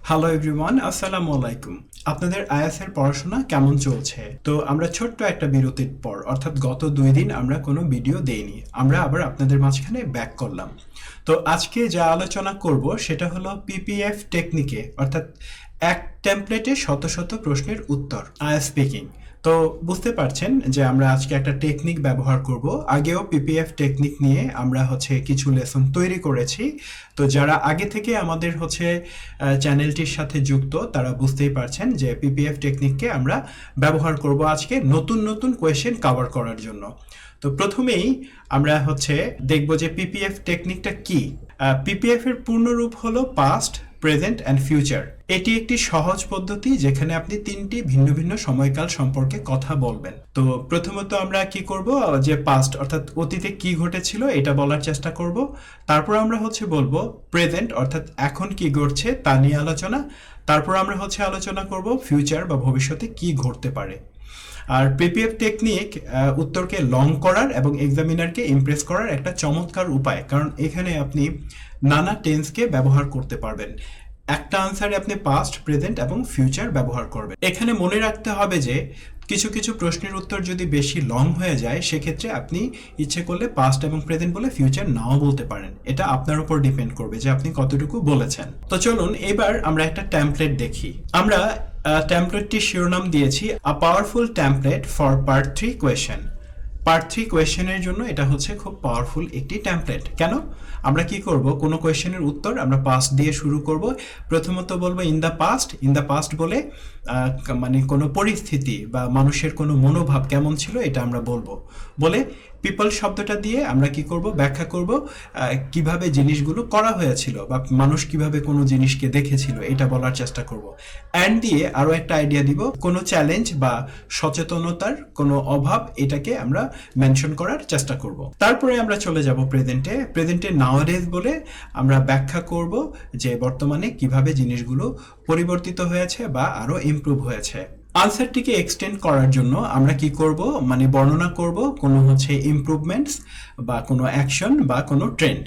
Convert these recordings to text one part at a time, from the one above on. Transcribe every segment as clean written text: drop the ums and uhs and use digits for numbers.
Hello everyone, আসসালামু আলাইকুম। আপনাদের আইএসের পড়াশোনা কেমন চলছে? তো আমরা ছোট্ট একটা বিরতির পর অর্থাৎ গত 2 দিন আমরা কোনো ভিডিও দেইনি, আমরা আবার আপনাদের মাঝখানে ব্যাক করলাম। তো আজকে যা আলোচনা করব সেটা হলো পিপিএফ টেকনিকে, অর্থাৎ এক টেমপ্লেটে শত শত প্রশ্নের উত্তর, আইএস স্পিকিং। তো বুঝতে পারছেন যে আমরা আজকে একটা টেকনিক ব্যবহার করব। আগেও পিপিএফ টেকনিক নিয়ে আমরা কিছু লেসন তৈরি করেছি। তো যারা আগে থেকে আমাদের চ্যানেলটির সাথে যুক্ত তারা বুঝতেই পারছেন যে পিপিএফ টেকনিককে আমরা ব্যবহার করব আজকে নতুন নতুন কোয়েশ্চেন কভার করার জন্য। তো প্রথমেই আমরা দেখব যে পিপিএফ টেকনিকটা কি। পিপিএফ এর পূর্ণরূপ হলো পাস্ট, প্রেজেন্ট অ্যান্ড ফিউচার। এটি একটি সহজ পদ্ধতি যেখানে আপনি তিনটি ভিন্ন ভিন্ন সময়কাল সম্পর্কে কথা বলবেন। তো প্রথমত আমরা কি করব, যে পাস্ট অর্থাৎ অতীতে কি ঘটেছিল এটা বলার চেষ্টা করব। তারপর আমরা বলবো প্রেজেন্ট অর্থাৎ এখন কি ঘটছে তা নিয়ে আলোচনা। তারপর আমরা আলোচনা করব ফিউচার বা ভবিষ্যতে কি ঘটতে পারে। আর পিপিএফ টেকনিক উত্তরকে লং করার এবং এক্সামিনারকে ইমপ্রেস করার একটা চমৎকার উপায়, কারণ এখানে আপনি নানা টেন্সকে ব্যবহার করতে পারবেন। একটা আনসারে আপনি পাস্ট, প্রেজেন্ট এবং ফিউচার ব্যবহার করবেন। এখানে মনে রাখতে হবে যে কিছু কিছু প্রশ্নের উত্তর যদি বেশি লং হয়ে যায় সেক্ষেত্রে আপনি ইচ্ছে করলে পাস্ট এবং প্রেজেন্ট বলে ফিউচার নাও বলতে পারেন। এটা আপনার উপর ডিপেন্ড করবে যে আপনি কতটুকু বলেছেন। তো চলুন এবার আমরা একটা টেমপ্লেট দেখি। আমরা টেমপ্লেটটির শিরোনাম দিয়েছি আ powerful template for part 3 question. Part 3 কোয়েশ্চেনের জন্য এটা খুব পাওয়ারফুল একটি টেমপ্লেট। কেন? আমরা কি করব, কোনো কোয়েশ্চেনের উত্তর আমরা পাস্ট দিয়ে শুরু করব। প্রথমত বলবো ইন দ্য পাস্ট বলে মানে কোনো পরিস্থিতি বা মানুষের কোনো মনোভাব কেমন ছিল এটা আমরা বলবো। বলে পিপল শব্দটা দিয়ে আমরা কি করব, ব্যাখ্যা করব কিভাবে জিনিসগুলো করা হয়েছিল বা মানুষ কিভাবে কোনো জিনিসকে দেখেছিল এটা বলার চেষ্টা করব। অ্যান্ড দিয়ে আরো একটা আইডিয়া দিব, কোনো চ্যালেঞ্জ বা সচেতনতার কোনো অভাব এটাকে আমরা মেনশন করার চেষ্টা করব। তারপরে আমরা চলে যাব প্রেজেন্টে নাওয়াডেজ বলে আমরা ব্যাখ্যা করব যে বর্তমানে কিভাবে জিনিসগুলো পরিবর্তিত হয়েছে বা আরো ইমপ্রুভ হয়েছে। আনসারটিকে এক্সটেন্ড করার জন্য আমরা কি করব, মানে বর্ণনা করব কোনো ইমপ্রুভমেন্টস বা কোনো অ্যাকশন বা কোনো ট্রেন্ড।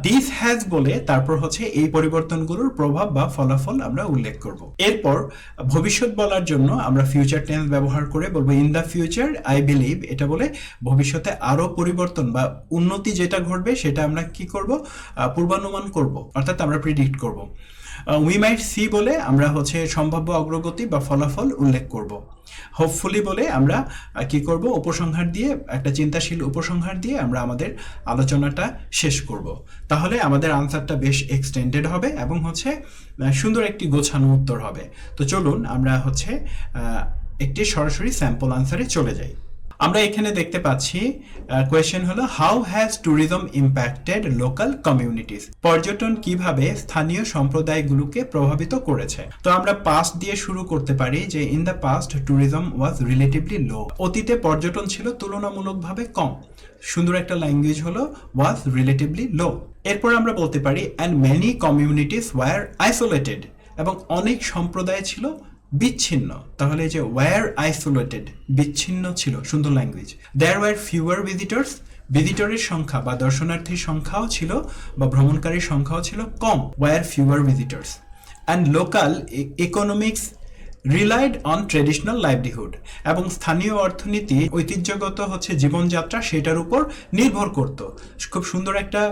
দিস হ্যাজ বলে তারপর এই পরিবর্তনগুলোর প্রভাব বা ফলাফল আমরা উল্লেখ করব। এরপর ভবিষ্যৎ বলার জন্য আমরা ফিউচার টেন্স ব্যবহার করে বলবো in the future I believe, এটা বলে ভবিষ্যতে আরো পরিবর্তন বা উন্নতি যেটা ঘটবে সেটা আমরা কি করব, পূর্বানুমান করব, অর্থাৎ আমরা প্রিডিক্ট করব। উই মাইট সি বলে আমরা সম্ভাব্য অগ্রগতি বা ফলাফল উল্লেখ করব। হোপফুলি বলে আমরা কি করব, উপসংহার দিয়ে একটা চিন্তাশীল উপসংহার দিয়ে আমরা আমাদের আলোচনাটা শেষ করব। তাহলে আমাদের আনসারটা বেশ এক্সটেন্ডেড হবে এবং সুন্দর একটি গোছানো উত্তর হবে। তো চলুন আমরা একটি সরাসরি স্যাম্পল আনসারে চলে যাই। আমরা এখানে দেখতে পাচ্ছি কোয়েশ্চেন হলো how has tourism impacted local communities. পর্যটন কিভাবে স্থানীয় সম্প্রদায়গুলোকে প্রভাবিত করেছে। তো আমরা পাস্ট দিয়ে শুরু করতে পারি যে in the past tourism was relatively low. অতীতে পর্যটন ছিল তুলনামূলকভাবে কম। সুন্দর একটা ল্যাঙ্গুয়েজ হলো ওয়াজ রিলেটিভলি লো। এরপর আমরা বলতে পারি and many communities were isolated, এবং অনেক সম্প্রদায় ছিল বিচ্ছিন্ন। তাহলে যে ওয়ার আইসোলেটেড, বিচ্ছিন্ন ছিল, সুন্দর language. There were fewer visitors, ভিজিটরের সংখ্যা বা দর্শনার্থীর সংখ্যাও ছিল বা ভ্রমণকারীর সংখ্যাও ছিল কম, were fewer visitors. And local economics relied on traditional livelihood, এবং স্থানীয় অর্থনীতি ঐতিহ্যগত জীবনযাত্রা সেটার উপর নির্ভর করত। খুব সুন্দর একটা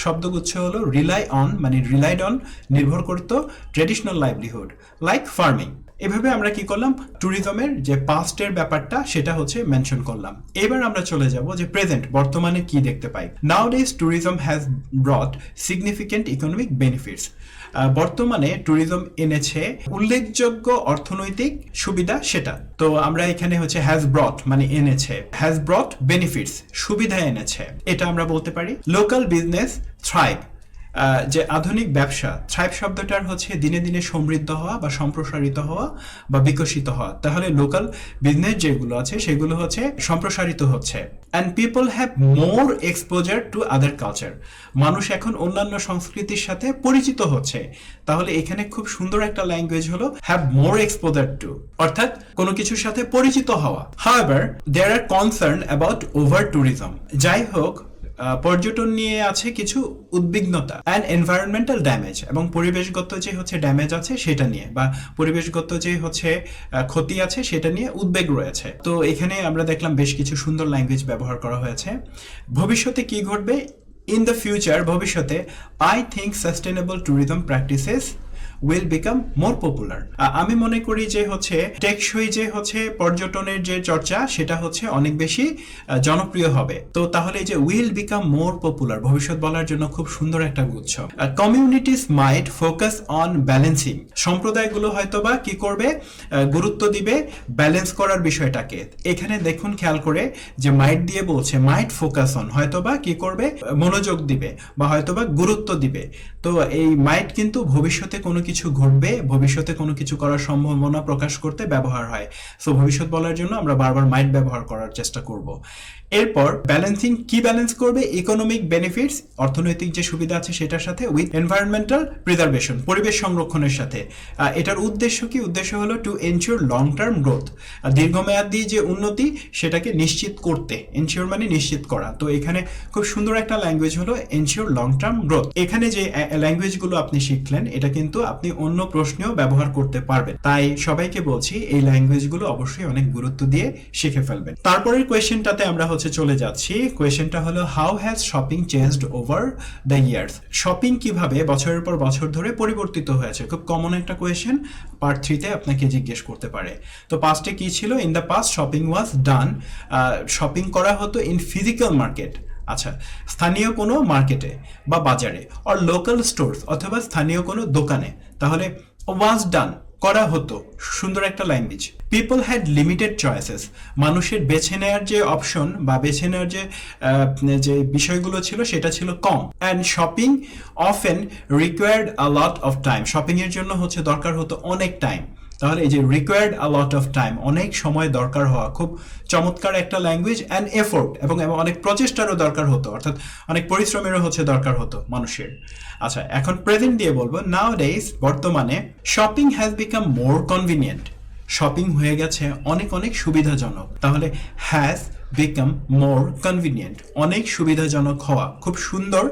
শব্দগুচ্ছ হলো রিলাই অন, মানে রিলাইড অন নির্ভর করত ট্রেডিশনাল লাইভলিহুড লাইক ফার্মিং। এভাবে আমরা কি করলাম, ট্যুরিজমের যে পাস্টের ব্যাপারটা সেটা মেনশন করলাম। এবার আমরা চলে যাব যে প্রেজেন্ট, বর্তমানে কি দেখতে পাই। Nowadays tourism has brought significant economic benefits. বর্তমানে ট্যুরিজম এনেছে উল্লেখযোগ্য অর্থনৈতিক সুবিধা সেটা। তো আমরা এখানে হ্যাজ ব্রট মানে এনেছে, হ্যাজ ব্রট বেনিফিটস সুবিধা এনেছে, এটা আমরা বলতে পারি। লোকাল বিজনেস থ্রাইভ, যে আধুনিক ব্যবসা, থ্রাইভ শব্দটার দিনে দিনে সমৃদ্ধ হওয়া বা সম্প্রসারিত হওয়া বা বিকশিত হওয়া। তাহলে লোকাল বিজনেস যেগুলো আছে সেগুলো সম্প্রসারিত হচ্ছে। And people have more exposure to other culture, মানুষ এখন অন্যান্য সংস্কৃতির সাথে পরিচিত হচ্ছে। তাহলে এখানে খুব সুন্দর একটা ল্যাঙ্গুয়েজ হলো হ্যাভ মোর এক্সপোজার টু, অর্থাৎ কোনো কিছুর সাথে পরিচিত হওয়া। However there are concern about over tourism, যাই হোক পর্যটন নিয়ে আছে কিছু উদ্বিগ্নতা অ্যান্ড এনভায়রনমেন্টাল ড্যামেজ, এবং পরিবেশগত যে হচ্ছে ড্যামেজ আছে সেটা নিয়ে বা পরিবেশগত যে হচ্ছে ক্ষতি আছে সেটা নিয়ে উদ্বেগ রয়েছে। তো এখানে আমরা দেখলাম বেশ কিছু সুন্দর ল্যাঙ্গুয়েজ ব্যবহার করা হয়েছে। ভবিষ্যতে কি ঘটবে? ইন দ্য ফিউচার, ভবিষ্যতে, I think sustainable tourism practices will become more popular. আমি মনে করি যে হচ্ছে টেকসই যে হচ্ছে পর্যটনের যে চর্চা সেটা হচ্ছে অনেক বেশি জনপ্রিয় হবে। তো তাহলে এই যে উইল বিকাম মোর পপুলার, ভবিষ্যৎ বলার জন্য খুব সুন্দর একটা গুচ্ছ। Communities might focus on balancing, সম্প্রদায়গুলো হয়তোবা কি করবে, গুরুত্ব দিবে ব্যালেন্স করার বিষয়টাকে। এখানে দেখুন খেয়াল করে যে মাইট দিয়ে বলছে, মাইট ফোকাস অন, হয়তোবা কি করবে, মনোযোগ দিবে বা হয়তোবা গুরুত্ব দিবে। তো এই মাইট কিন্তু ভবিষ্যতে কোনো কিছু ঘটবে, ভবিষ্যতে কোনো কিছু করার সম্ভাবনা প্রকাশ করতে ব্যবহার হয়। সো ভবিষ্যৎ বলার জন্য আমরা বারবার মাইট ব্যবহার করার চেষ্টা করব। এরপর ব্যালেন্সিং, কি ব্যালেন্স করবে? ইকোনমিক বেনিফিটস, অর্থনৈতিক যে সুবিধা আছে সেটার সাথে, উইথ এনভায়রনমেন্টাল প্রিজার্ভেশন, পরিবেশ সংরক্ষণের সাথে। এটার উদ্দেশ্য কি? উদ্দেশ্য হলো to ensure long term growth, দীর্ঘমেয়াদী যে উন্নতি সেটাকে নিশ্চিত করতে। এনশিওর মানে নিশ্চিত করা। তো এখানে খুব সুন্দর একটা ল্যাঙ্গুয়েজ হলো এনশিওর লং টার্ম গ্রোথ। এখানে যে ল্যাঙ্গুয়েজগুলো আপনি শিখলেন এটা কিন্তু আপনি অন্য প্রশ্নেও ব্যবহার করতে পারবেন। তাই সবাইকে বলছি এই ল্যাঙ্গুয়েজগুলো অবশ্যই অনেক গুরুত্ব দিয়ে শিখে ফেলবেন। তারপরের কোয়েশ্চেনটাতে আমরা চলে যাচ্ছি। কোয়েশ্চেনটা হলো, how has shopping changed over the years? Shopping কিভাবে বছরের পর বছর ধরে পরিবর্তিত হয়েছে? খুব কমন একটা কোয়েশ্চেন, পার্ট 3-তে আপনাকে জিজ্ঞেস করতে পারে। তো পাস্টে কি ছিল? In the past shopping was done, shopping করা হতো ইন ফিজিক্যাল মার্কেট, আচ্ছা, স্থানীয় কোনো মার্কেটে বা বাজারে, অর লোকাল স্টোরস, অথবা স্থানীয় কোনো দোকানে। তাহলে ওয়াজ ডান, করা হতো, সুন্দর একটা language. People had limited choices, মানুষের বেছে নেওয়ার যে অপশন বা বেছে নেওয়ার যে বিষয়গুলো ছিল সেটা ছিল কম। And shopping often required a lot of time, shopping এর জন্য দরকার হতো অনেক টাইম। তাহলে এই যে required a lot of time, অনেক সময় দরকার হওয়া, খুব চমৎকার একটা ল্যাঙ্গুয়েজ। অ্যান্ড এফোর্ট, এবং অনেক প্রচেষ্টারও দরকার হতো, অর্থাৎ অনেক পরিশ্রমেরও দরকার হতো মানুষের। আচ্ছা, এখন প্রেজেন্ট দিয়ে বলবো, নাও ডেইজ, বর্তমানে, shopping has become more convenient, shopping হয়ে গেছে অনেক অনেক সুবিধাজনক। তাহলে হ্যাজ বিকাম মোর কনভিনিয়েন্ট, অনেক সুবিধাজনক হওয়া, খুব সুন্দর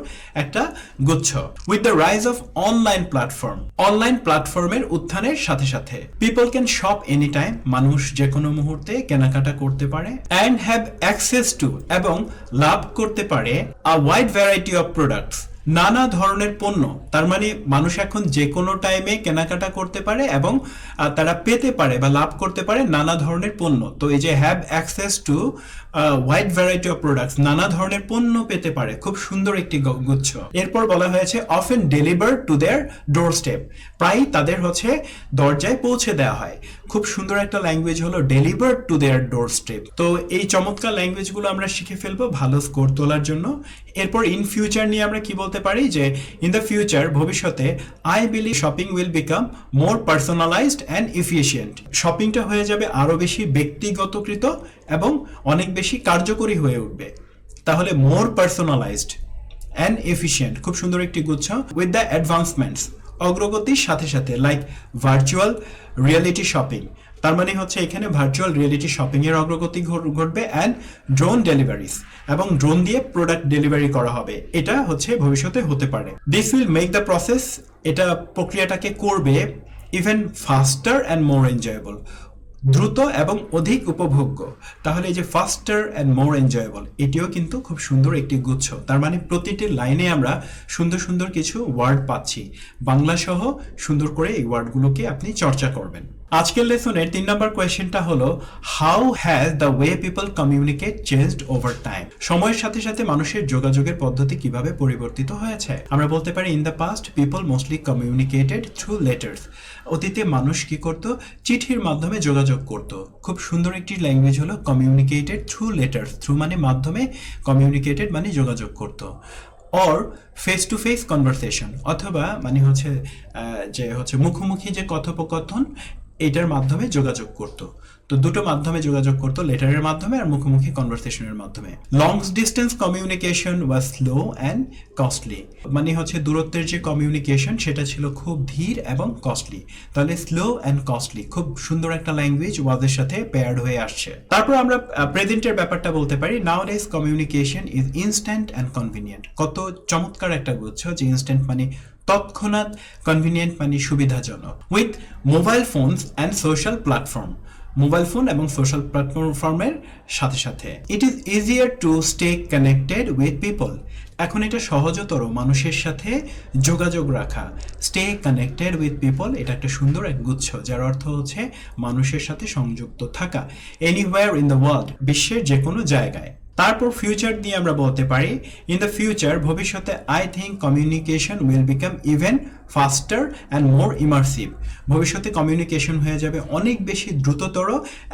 একটা গুচ্ছ। With the rise of online platform, online প্ল্যাটফর্মের উত্থানের সাথে সাথে, people can shop any time, মানুষ যে কোনো মুহূর্তে কেনাকাটা করতে পারে। অ্যান্ড হ্যাভ অ্যাক্সেস টু, এবং লাভ করতে পারে, a wide variety of products, নানা ধরনের পণ্য। তার মানে মানুষ এখন যে কোনো টাইমে কেনাকাটা করতে পারে এবং তারা পেতে পারে বা লাভ করতে পারে নানা ধরনের পণ্য। তো এই যে have access to wide variety of products, নানা ধরনের পণ্য পেতে পারে, খুব সুন্দর একটি গুচ্ছ। এরপর বলা হয়েছে, often deliver to their door step, প্রায় তাদের দরজায় পৌঁছে দেওয়া হয়। খুব সুন্দর একটা ল্যাঙ্গুয়েজ হলো deliver to their door step. তো এই চমৎকার ল্যাঙ্গুয়েজগুলো আমরা শিখে ফেলবো ভালো স্কোর তোলার জন্য। এরপর ইন ফিউচার নিয়ে আমরা কি বলতে পারি, যে ইন দ্য ফিউচার, ভবিষ্যতে, I believe shopping will become more personalized and efficient, শপিংটা হয়ে যাবে আরো বেশি ব্যক্তিগতকৃত এবং অনেক বেশি কার্যকরী হয়ে উঠবে। তাহলে মোর পার্সোনালাইজড অ্যান্ড এফিশিয়েন্ট, খুব সুন্দর একটি গুচ্ছ। উইথ দ্য অ্যাডভান্সমেন্টস, অগ্রগতির সাথে সাথে, লাইক ভার্চুয়াল রিয়েলিটি শপিং, তার মানে এখানে ভার্চুয়াল রিয়েলিটি শপিং এর অগ্রগতি ঘটবে। অ্যান্ড ড্রোন ডেলিভারিজ, এবং ড্রোন দিয়ে প্রোডাক্ট ডেলিভারি করা হবে, এটা ভবিষ্যতে হতে পারে। This will make the process, এটা প্রক্রিয়াটাকে করবে ইভেন ফাস্টার অ্যান্ড মোর এনজয়েবল, দ্রুত এবং অধিক উপভোগ্য। তাহলে এই যে ফাস্টার অ্যান্ড মোর এনজয়েবল, এটিও কিন্তু খুব সুন্দর একটি গুচ্ছ। তার মানে প্রতিটি লাইনে আমরা সুন্দর সুন্দর কিছু ওয়ার্ড পাচ্ছি। বাংলা সহ সুন্দর করে এই ওয়ার্ডগুলোকে আপনি চর্চা করবেন। আজকের লেসনের 3 নম্বর কোয়েশ্চেনটা হলো, how has the way people communicate changed over time? সময়ের সাথে সাথে মানুষের যোগাযোগের পদ্ধতি কিভাবে পরিবর্তিত হয়েছে? আমরা বলতে পারি, in the past people mostly communicated through letters, অতীতে মানুষ কি করত? চিঠির মাধ্যমে যোগাযোগ করত। খুব সুন্দর একটি ল্যাঙ্গুয়েজ হলো কমিউনিকেটেড থ্রু লেটার্স, থ্রু মানে মাধ্যমে, কমিউনিকেটেড মানে যোগাযোগ করত। Or face to face conversation, অথবা মানে যে মুখোমুখি যে কথোপকথন, এটার মাধ্যমে যোগাযোগ করত। তো দুটো মাধ্যমে যোগাযোগ করতো, লেটারের মাধ্যমে আর মুখোমুখি কনভারসেশনের মাধ্যমে। Long distance communication was slow and costly, মানে হচ্ছে দূরত্বের যে কমিউনিকেশন সেটা ছিল খুব ধীর এবং কস্টলি। তাহলে স্লো অ্যান্ড কস্টলি খুব সুন্দর একটা ল্যাঙ্গুয়েজ ওয়াজের সাথে পেয়ার্ড হয়ে আসছে। তারপর আমরা প্রেজেন্টের ব্যাপারটা বলতে পারি, nowadays communication is instant and convenient. কত চমৎকার একটা গুচ্ছ যে ইনস্ট্যান্ট মানে তৎক্ষণাৎ, কনভিনিয়েন্ট মানে সুবিধাজনক। With mobile phones and social platform, mobile phone এবং সোশ্যাল প্ল্যাটফর্মের সাথে সাথে। It is easier to stay connected with people, এখন এটা সহজতর মানুষের সাথে যোগাযোগ রাখা। স্টে কানেক্টেড উইথ পিপল, এটা একটা সুন্দর এক গুচ্ছ যার অর্থ হচ্ছে মানুষের সাথে সংযুক্ত থাকা। এনিওয়্যার ইন দ্য ওয়ার্ল্ড, বিশ্বের যে কোনো জায়গায়। তারপর ফিউচার দিয়ে আমরা বলতে পারি, ইন দ্য ফিউচার, ভবিষ্যতে I think communication will become even ফাস্টার and more immersive, ভবিষ্যতে কমিউনিকেশন হয়ে যাবে অনেক বেশি দ্রুততর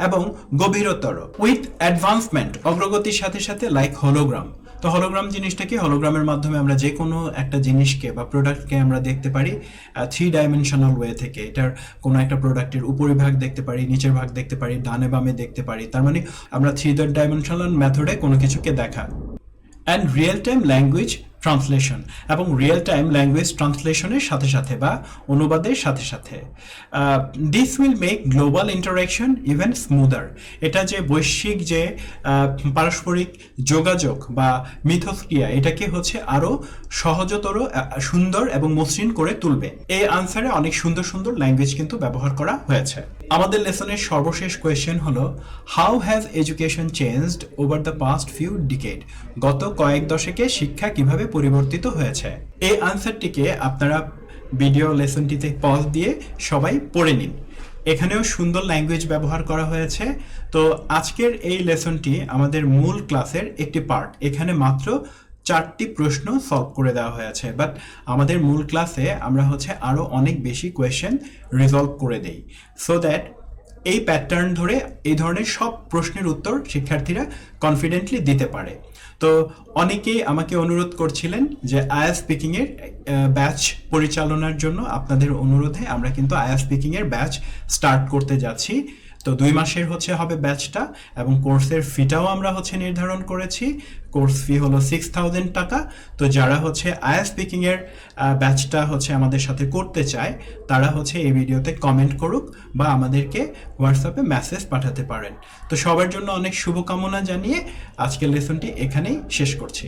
এবং গভীরতর। উইথ অ্যাডভান্সমেন্ট, অগ্রগতির সাথে সাথে, লাইক হলোগ্রাম। তো হলোগ্রাম জিনিসটা কি, হলোগ্রামের মাধ্যমে আমরা যে কোনো একটা জিনিসকে বা প্রোডাক্টকে আমরা দেখতে পারি 3 ডাইমেনশনাল ওয়ে থেকে। এটার কোনো একটা প্রোডাক্টের উপরিভাগ দেখতে পারি, নিচের ভাগ দেখতে পারি, ডানে বামে দেখতে পারি, তার মানে আমরা 3 ডাইমেনশনাল মেথডে কোনো কিছুকে দেখা। And real time language translation, এবং রিয়েল টাইম ল্যাঙ্গুয়েজ ট্রান্সলেশনের সাথে সাথে বা অনুবাদের সাথে সাথে। This will make global interaction even smoother, এটা যে বৈশ্বিক যে পারস্পরিক যোগাযোগ বা মিথস্ক্রিয়া, এটাকে হচ্ছে আরও সহজতর, সুন্দর এবং মসৃণ করে তুলবে। এই আনসারে অনেক সুন্দর সুন্দর ল্যাঙ্গুয়েজ কিন্তু ব্যবহার করা হয়েছে। আমাদের লেসনের সর্বশেষ কোয়েশ্চেন হলো, how has education changed over the past few decade, গত কয়েক দশকে শিক্ষা কিভাবে পরিবর্তিত হয়েছে। এই আনসারটিকে আপনারা ভিডিও লেসনটিতে পজ দিয়ে সবাই পড়ে নিন। এখানেও সুন্দর ল্যাঙ্গুয়েজ ব্যবহার করা হয়েছে। তো আজকের এই লেসনটি আমাদের মূল ক্লাসের একটি পার্ট, এখানে মাত্র 4টি প্রশ্ন সলভ করে দেওয়া হয়েছে, বাট আমাদের মূল ক্লাসে আমরা হচ্ছে আরও অনেক বেশি কোয়েশ্চেন রিজলভ করে দেই, সো দ্যাট এই প্যাটার্ন ধরে এই ধরনের সব প্রশ্নের উত্তর শিক্ষার্থীরা কনফিডেন্টলি দিতে পারে। তো অনেকেই আমাকে অনুরোধ করছিলেন যে আইএলটিএস স্পিকিংয়ের ব্যাচ পরিচালনার জন্য, আপনাদের অনুরোধে আমরা কিন্তু আইএলটিএস স্পিকিংয়ের ব্যাচ স্টার্ট করতে যাচ্ছি। তো 2 মাসের হবে ব্যাচটা, এবং কোর্সের ফিটাও আমরা নির্ধারণ করেছি। কোর্স ফি হলো 6000 টাকা। তো যারা আইএলটিএস স্পিকিংয়ের ব্যাচটা আমাদের সাথে করতে চায়, তারা এই ভিডিওতে কমেন্ট করুক বা আমাদেরকে হোয়াটসঅ্যাপে মেসেজ পাঠাতে পারেন। তো সবার জন্য অনেক শুভকামনা জানিয়ে আজকের লেসনটি এখানেই শেষ করছি।